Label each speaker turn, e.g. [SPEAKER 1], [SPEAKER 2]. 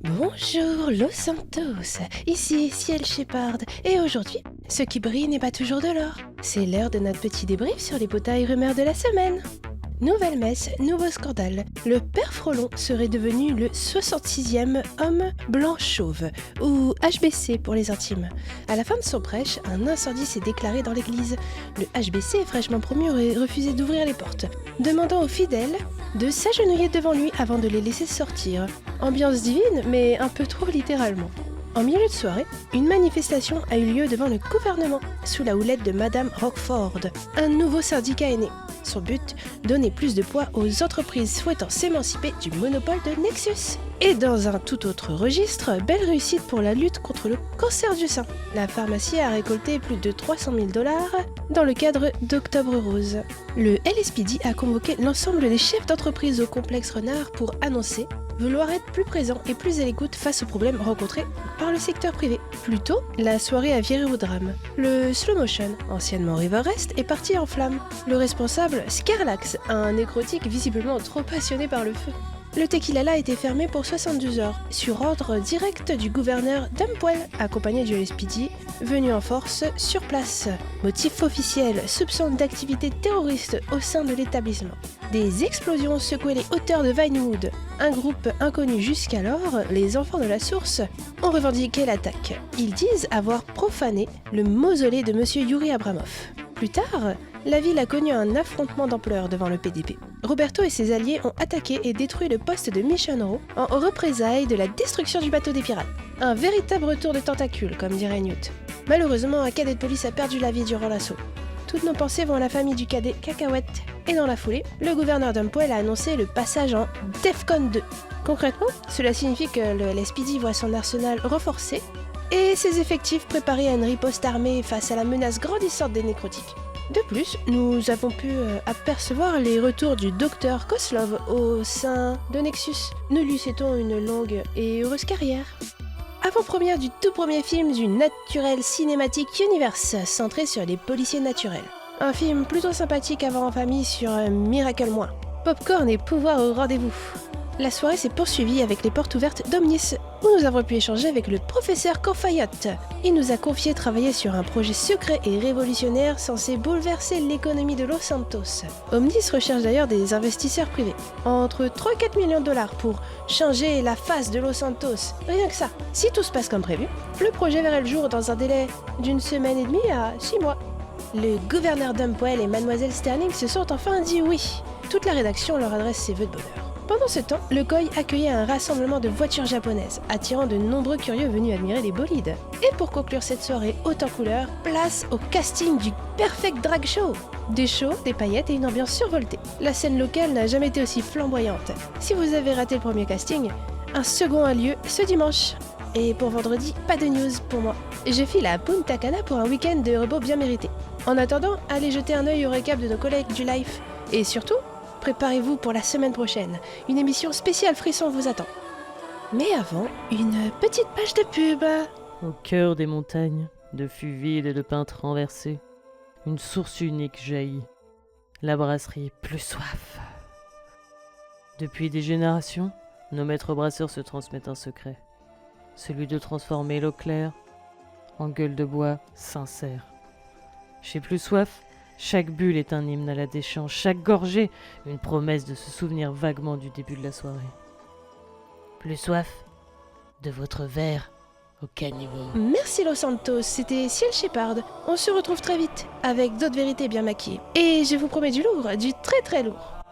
[SPEAKER 1] Bonjour Los Santos, ici Ciel Shepard, et aujourd'hui, ce qui brille n'est pas toujours de l'or. C'est l'heure de notre petit débrief sur les potailles rumeurs de la semaine. Nouvelle messe, nouveau scandale. Le père Frolon serait devenu le 66e homme blanc chauve, ou HBC pour les intimes. À la fin de son prêche, un incendie s'est déclaré dans l'église. Le HBC, fraîchement promu, aurait refusé d'ouvrir les portes, demandant aux fidèles de s'agenouiller devant lui avant de les laisser sortir. Ambiance divine, mais un peu trop littéralement. En milieu de soirée, une manifestation a eu lieu devant le gouvernement, sous la houlette de Madame Rockford. Un nouveau syndicat est né. Son but, donner plus de poids aux entreprises souhaitant s'émanciper du monopole de Nexus. Et dans un tout autre registre, belle réussite pour la lutte contre le cancer du sein. La pharmacie a récolté plus de 300 000 $ dans le cadre d'Octobre Rose. Le LSPD a convoqué l'ensemble des chefs d'entreprise au complexe Renard pour annoncer vouloir être plus présent et plus à l'écoute face aux problèmes rencontrés par le secteur privé. Plus tôt, la soirée a viré au drame. Le slow motion, anciennement River Rest, est parti en flammes. Le responsable, Scarlax, un nécrotique visiblement trop passionné par le feu. Le Tequilala a été fermé pour 72 heures, sur ordre direct du gouverneur Dumpwell, accompagné du LSPD, venu en force sur place. Motif officiel, soupçon d'activité terroriste au sein de l'établissement. Des explosions secouaient les hauteurs de Vinewood. Un groupe inconnu jusqu'alors, les enfants de la source, ont revendiqué l'attaque. Ils disent avoir profané le mausolée de Monsieur Yuri Abramov. Plus tard, la ville a connu un affrontement d'ampleur devant le PDP. Roberto et ses alliés ont attaqué et détruit le poste de Mission Row en représailles de la destruction du bateau des pirates. Un véritable retour de tentacules, comme dirait Newt. Malheureusement, un cadet de police a perdu la vie durant l'assaut. Toutes nos pensées vont à la famille du cadet Cacahuète. Et dans la foulée, le gouverneur Dumpwell a annoncé le passage en DEFCON 2. Concrètement, cela signifie que le LSPD voit son arsenal renforcé et ses effectifs préparés à une riposte armée face à la menace grandissante des nécrotiques. De plus, nous avons pu apercevoir les retours du docteur Koslov au sein de Nexus. Nous lui souhaitons une longue et heureuse carrière. Avant-première du tout premier film du Natural Cinematic Universe, centré sur les policiers naturels. Un film plutôt sympathique à voir en famille sur Miracle Moins. Popcorn et pouvoir au rendez-vous. La soirée s'est poursuivie avec les portes ouvertes d'Omnis, où nous avons pu échanger avec le professeur Corfayotte. Il nous a confié travailler sur un projet secret et révolutionnaire censé bouleverser l'économie de Los Santos. Omnis recherche d'ailleurs des investisseurs privés. Entre 3 et 4 millions de $ pour changer la face de Los Santos. Rien que ça. Si tout se passe comme prévu, le projet verrait le jour dans un délai d'une semaine et demie à 6 mois. Le gouverneur Dumpwell et Mademoiselle Sterling se sont enfin dit oui. Toute la rédaction leur adresse ses vœux de bonheur. Pendant ce temps, le Koi accueillait un rassemblement de voitures japonaises, attirant de nombreux curieux venus admirer les bolides. Et pour conclure cette soirée haute en couleurs, place au casting du Perfect Drag Show. Des shows, des paillettes et une ambiance survoltée. La scène locale n'a jamais été aussi flamboyante. Si vous avez raté le premier casting, un second a lieu ce dimanche. Et pour vendredi, pas de news pour moi. Je file à Punta Cana pour un week-end de repos bien mérité. En attendant, allez jeter un œil au récap de nos collègues du Life. Et surtout, préparez-vous pour la semaine prochaine. Une émission spéciale Frisson vous attend. Mais avant, une petite page de pub.
[SPEAKER 2] Au cœur des montagnes, de fûts vides et de pintes renversés, une source unique jaillit. La brasserie Plus Soif. Depuis des générations, nos maîtres brasseurs se transmettent un secret. Celui de transformer l'eau claire en gueule de bois sincère. Chez Plus Soif, chaque bulle est un hymne à la déchange, chaque gorgée une promesse de se souvenir vaguement du début de la soirée. Plus soif de votre verre au caniveau.
[SPEAKER 1] Merci Los Santos, c'était Ciel Shepard. On se retrouve très vite avec d'autres vérités bien maquillées. Et je vous promets du lourd, du très très lourd.